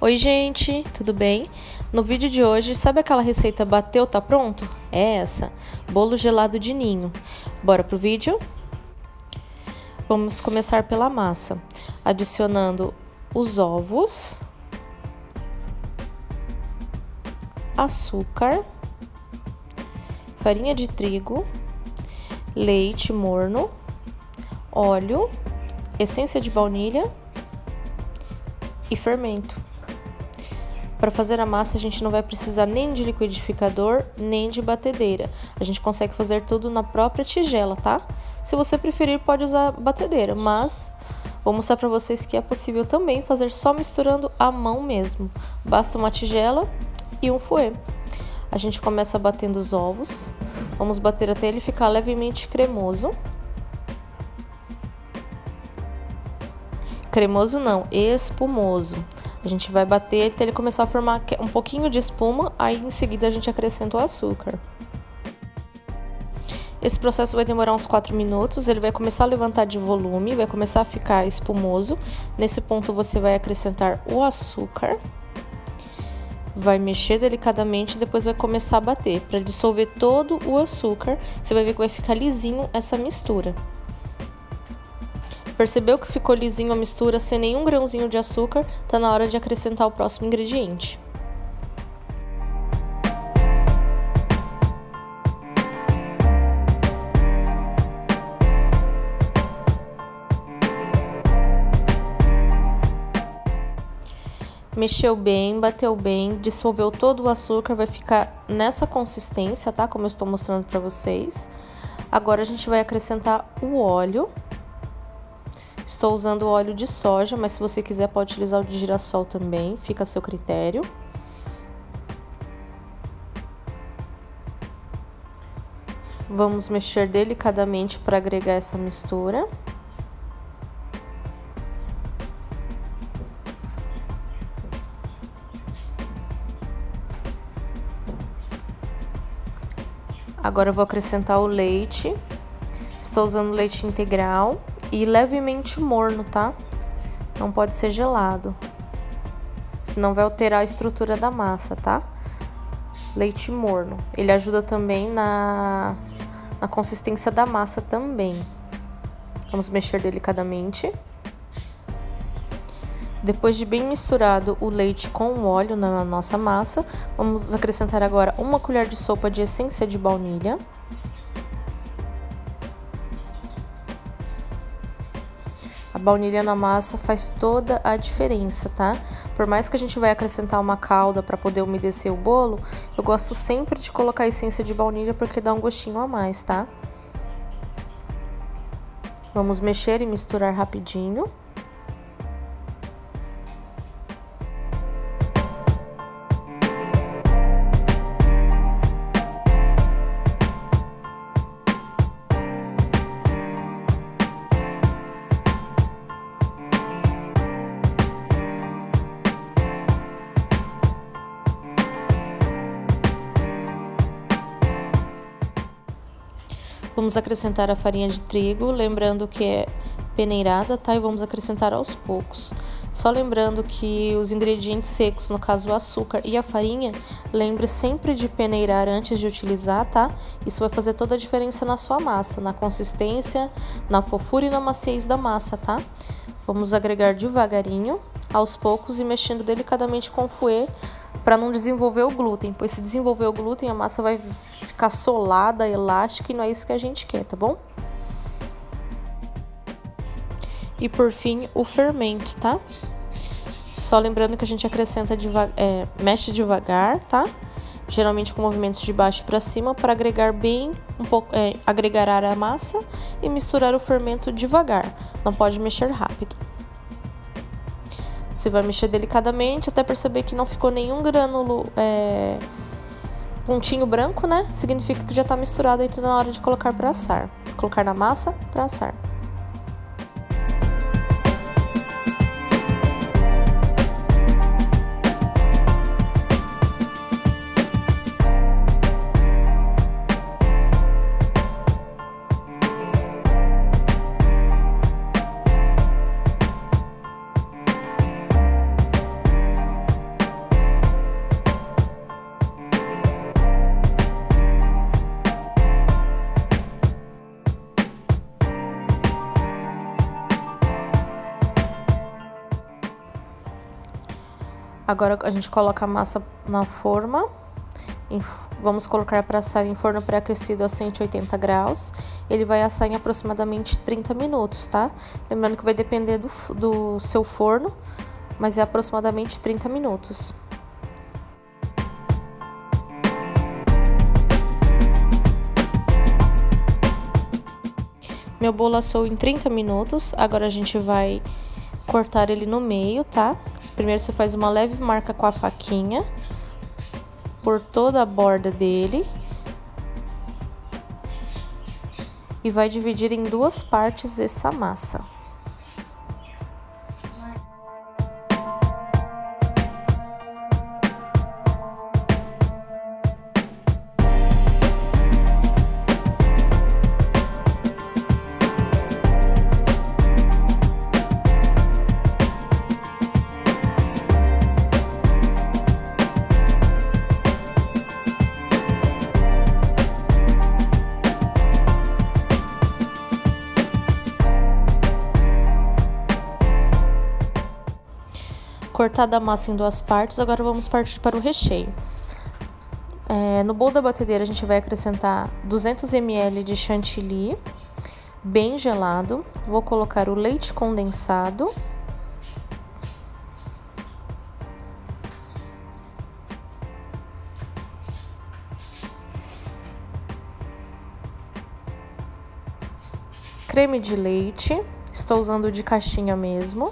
Oi gente, tudo bem? No vídeo de hoje, sabe aquela receita bateu, tá pronto? É essa, bolo gelado de ninho. Bora pro vídeo? Vamos começar pela massa, adicionando os ovos, açúcar, farinha de trigo, leite morno, óleo, essência de baunilha e fermento. Para fazer a massa, a gente não vai precisar nem de liquidificador, nem de batedeira. A gente consegue fazer tudo na própria tigela, tá? Se você preferir, pode usar batedeira, mas vou mostrar para vocês que é possível também fazer só misturando à mão mesmo. Basta uma tigela e um fouet. A gente começa batendo os ovos. Vamos bater até ele ficar levemente cremoso. Cremoso não, espumoso. A gente vai bater até ele começar a formar um pouquinho de espuma, aí em seguida a gente acrescenta o açúcar. Esse processo vai demorar uns 4 minutos, ele vai começar a levantar de volume, vai começar a ficar espumoso. Nesse ponto você vai acrescentar o açúcar, vai mexer delicadamente e depois vai começar a bater. Para dissolver todo o açúcar, você vai ver que vai ficar lisinho essa mistura. Percebeu que ficou lisinho a mistura sem nenhum grãozinho de açúcar? Tá na hora de acrescentar o próximo ingrediente. Mexeu bem, bateu bem, dissolveu todo o açúcar, vai ficar nessa consistência, tá? Como eu estou mostrando para vocês. Agora a gente vai acrescentar o óleo. Estou usando óleo de soja, mas se você quiser pode utilizar o de girassol também, fica a seu critério. Vamos mexer delicadamente para agregar essa mistura. Agora eu vou acrescentar o leite. Estou usando leite integral e levemente morno, tá? Não pode ser gelado, senão vai alterar a estrutura da massa, tá? Leite morno, ele ajuda também na consistência da massa também. Vamos mexer delicadamente. Depois de bem misturado o leite com o óleo na nossa massa, vamos acrescentar agora 1 colher de sopa de essência de baunilha. A baunilha na massa faz toda a diferença, tá? Por mais que a gente vai acrescentar uma calda para poder umedecer o bolo, eu gosto sempre de colocar a essência de baunilha porque dá um gostinho a mais, tá? Vamos mexer e misturar rapidinho. Vamos acrescentar a farinha de trigo, lembrando que é peneirada, tá? E vamos acrescentar aos poucos. Só lembrando que os ingredientes secos, no caso o açúcar e a farinha, lembre sempre de peneirar antes de utilizar, tá? Isso vai fazer toda a diferença na sua massa, na consistência, na fofura e na maciez da massa, tá? Vamos agregar devagarinho, aos poucos e mexendo delicadamente com o fouet para não desenvolver o glúten, pois se desenvolver o glúten a massa vai ficar solada, elástica e não é isso que a gente quer, tá bom? E por fim, o fermento, tá? Só lembrando que a gente acrescenta mexe devagar, tá? Geralmente com movimentos de baixo para cima para agregar bem agregar ar à massa e misturar o fermento devagar. Não pode mexer rápido. Você vai mexer delicadamente até perceber que não ficou nenhum grânulo, pontinho branco, né? Significa que já tá misturado e tá na hora de colocar para assar. Colocar na massa para assar. Agora a gente coloca a massa na forma. Vamos colocar para assar em forno pré-aquecido a 180 graus. Ele vai assar em aproximadamente 30 minutos, tá? Lembrando que vai depender do seu forno, mas é aproximadamente 30 minutos. Meu bolo assou em 30 minutos, agora a gente vai cortar ele no meio, tá? Primeiro você faz uma leve marca com a faquinha por toda a borda dele e vai dividir em duas partes essa massa. Cortada a massa em duas partes, agora vamos partir para o recheio. No bowl da batedeira a gente vai acrescentar 200 ml de chantilly, bem gelado. Vou colocar o leite condensado. Creme de leite, estou usando de caixinha mesmo.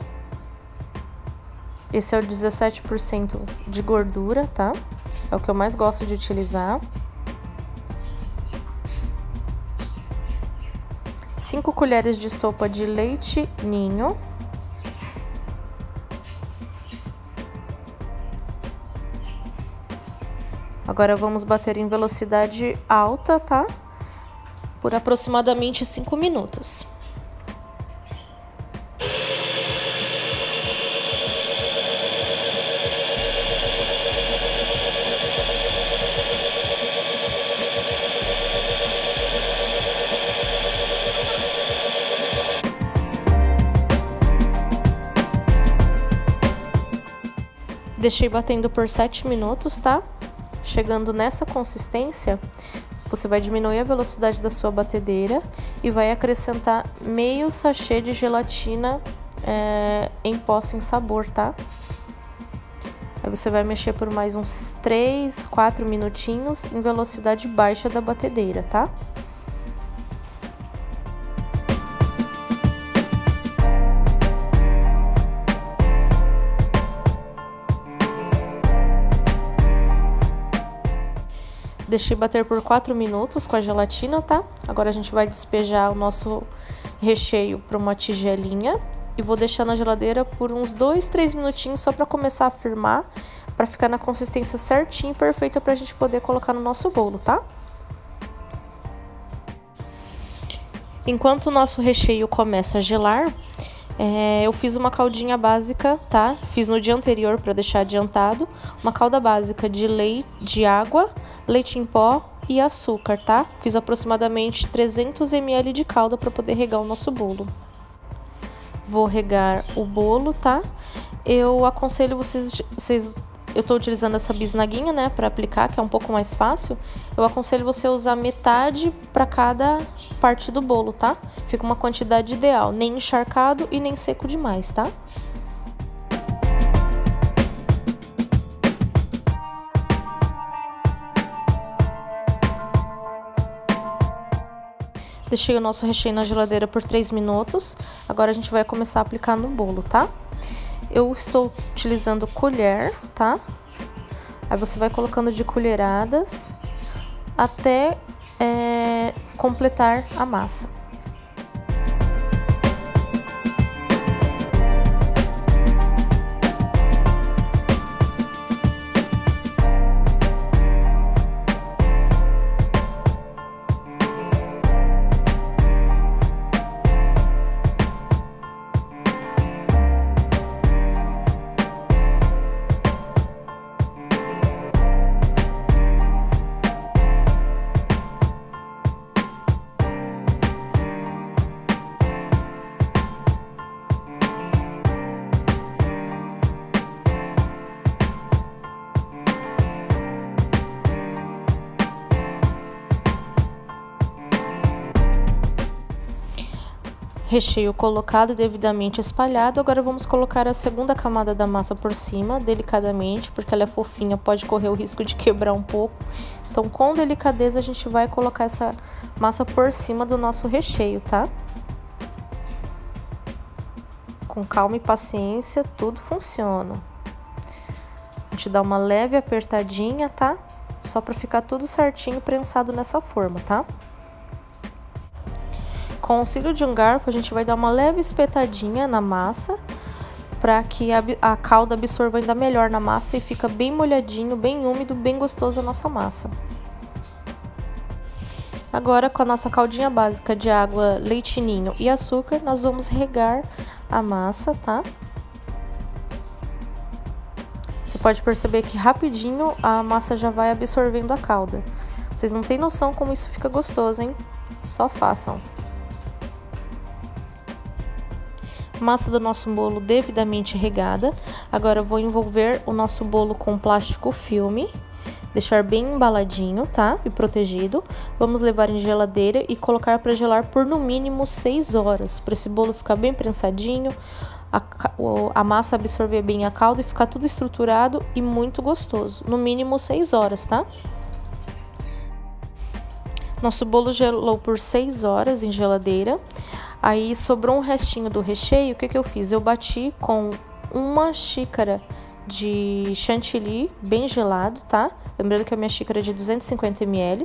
Esse é o 17% de gordura, tá? É o que eu mais gosto de utilizar. 5 colheres de sopa de leite ninho. Agora vamos bater em velocidade alta, tá? Por aproximadamente 5 minutos. Deixei batendo por 7 minutos, tá? Chegando nessa consistência, você vai diminuir a velocidade da sua batedeira e vai acrescentar meio sachê de gelatina em pó sem sabor, tá? Aí você vai mexer por mais uns 3, 4 minutinhos em velocidade baixa da batedeira, tá? Deixei bater por 4 minutos com a gelatina, tá? Agora a gente vai despejar o nosso recheio para uma tigelinha e vou deixar na geladeira por uns 2, 3 minutinhos só para começar a firmar, para ficar na consistência certinha e perfeita pra gente poder colocar no nosso bolo, tá? Enquanto o nosso recheio começa a gelar, eu fiz uma caldinha básica, tá? Fiz no dia anterior para deixar adiantado. Uma calda básica de leite, de água, leite em pó e açúcar, tá? Fiz aproximadamente 300 ml de calda para poder regar o nosso bolo. Vou regar o bolo, tá? Eu aconselho vocês eu tô utilizando essa bisnaguinha, né, para aplicar, que é um pouco mais fácil. Eu aconselho você usar metade para cada parte do bolo, tá? Fica uma quantidade ideal, nem encharcado e nem seco demais, tá? Deixei o nosso recheio na geladeira por 3 minutos. Agora a gente vai começar a aplicar no bolo, tá? Eu estou utilizando colher, tá? Aí você vai colocando de colheradas até completar a massa. Recheio colocado e devidamente espalhado. Agora vamos colocar a segunda camada da massa por cima, delicadamente, porque ela é fofinha, pode correr o risco de quebrar um pouco. Então, com delicadeza, a gente vai colocar essa massa por cima do nosso recheio, tá? Com calma e paciência, tudo funciona. A gente dá uma leve apertadinha, tá? Só pra ficar tudo certinho prensado nessa forma, tá? Com o auxílio de um garfo, a gente vai dar uma leve espetadinha na massa para que a calda absorva ainda melhor na massa e fica bem molhadinho, bem úmido, bem gostoso a nossa massa. Agora, com a nossa caldinha básica de água, leite ninho e açúcar, nós vamos regar a massa, tá? Você pode perceber que rapidinho a massa já vai absorvendo a calda. Vocês não têm noção como isso fica gostoso, hein? Só façam. Massa do nosso bolo devidamente regada. Agora eu vou envolver o nosso bolo com plástico filme, deixar bem embaladinho, tá? E protegido. Vamos levar em geladeira e colocar para gelar por no mínimo 6 horas, para esse bolo ficar bem prensadinho, a massa absorver bem a calda e ficar tudo estruturado e muito gostoso. No mínimo 6 horas, tá? Nosso bolo gelou por 6 horas em geladeira. Aí sobrou um restinho do recheio, o que eu fiz? Eu bati com uma xícara de chantilly bem gelado, tá? Lembrando que a minha xícara é de 250 ml.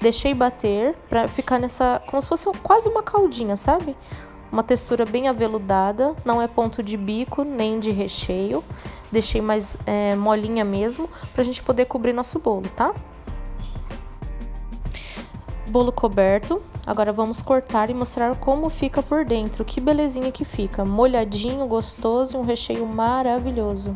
Deixei bater pra ficar nessa, como se fosse quase uma caldinha, sabe? Uma textura bem aveludada, não é ponto de bico nem de recheio. Deixei mais molinha mesmo, pra gente poder cobrir nosso bolo, tá? Bolo coberto. Agora vamos cortar e mostrar como fica por dentro. Que belezinha que fica, molhadinho, gostoso e um recheio maravilhoso.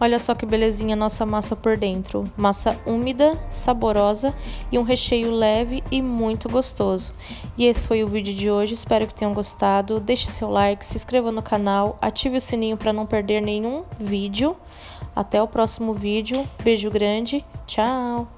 Olha só que belezinha nossa massa por dentro. Massa úmida, saborosa e um recheio leve e muito gostoso. E esse foi o vídeo de hoje, espero que tenham gostado. Deixe seu like, se inscreva no canal, ative o sininho para não perder nenhum vídeo. Até o próximo vídeo. Beijo grande, tchau!